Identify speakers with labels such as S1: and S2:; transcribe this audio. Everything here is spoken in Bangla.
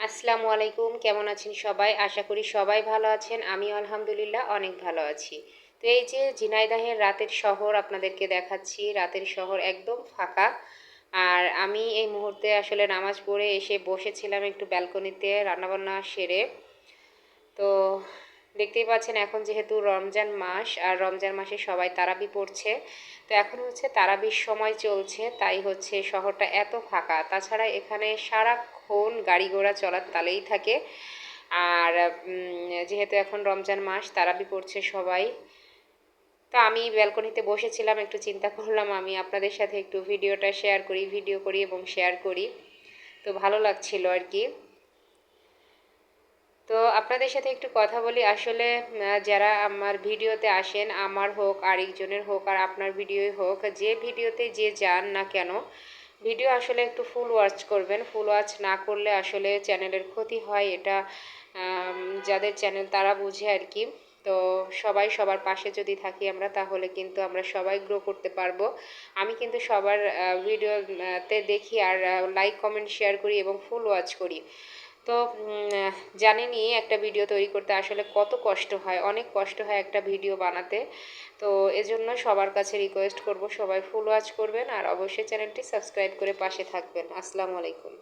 S1: আসসালামু আলাইকুম, কেমন আছেন সবাই? আশা করি সবাই ভালো আছেন। আমিও আলহামদুলিল্লাহ অনেক ভালো আছি। তো এই যে ঝিনাইদহের রাতের শহর আপনাদেরকে দেখাচ্ছি। রাতের শহর একদম ফাঁকা। আর আমি এই মুহূর্তে আসলে নামাজ পড়ে এসে বসেছিলাম একটু ব্যালকনিতে রান্নাবান্না সেরে। তো দেখতেই পাচ্ছেন এখন যেহেতু রমজান মাস আর রমজান মাসে সবাই তারাবি পড়ছে। তো এখন হচ্ছে তারাবির সময় চলছে, তাই হচ্ছে শহরটা এত ফাঁকা। তাছাড়া এখানে সারাক্ষণ গাড়ি ঘোড়া চলার তালেই থাকে। আর যেহেতু এখন রমজান মাস তারাবি পড়ছে সবাই, তো আমি ব্যালকনিতে বসেছিলাম, একটু চিন্তা করলাম আমি আপনাদের সাথে একটু ভিডিওটা শেয়ার করি, ভিডিও করি এবং শেয়ার করি। তো ভালো লাগছিল আর কি। তো আপনাদের সাথে একটু কথা বলি। আসলে যারা আমার ভিডিওতে আসেন, আমার হোক আরেকজনের হোক আর আপনার ভিডিওই হোক, যে ভিডিওতে যে যান না কেন, ভিডিও আসলে একটু ফুল ওয়াচ করবেন। ফুল ওয়াচ না করলে আসলে চ্যানেলের ক্ষতি হয়, এটা যাদের চ্যানেল তারা বুঝে আর কি। তো সবাই সবার পাশে যদি থাকি আমরা, তাহলে কিন্তু আমরা সবাই গ্রো করতে পারবো। আমি কিন্তু সবার ভিডিওতে দেখি আর লাইক কমেন্ট শেয়ার করি এবং ফুল ওয়াচ করি। তো জানেনই একটা ভিডিও তৈরি করতে আসলে কত কষ্ট হয়, অনেক কষ্ট হয় একটা ভিডিও বানাতে। তো এজন্য সবার কাছে রিকোয়েস্ট করব, সবাই ফুল ওয়াচ করবেন আর অবশ্যই চ্যানেলটি সাবস্ক্রাইব করে পাশে থাকবেন। আসসালামু আলাইকুম।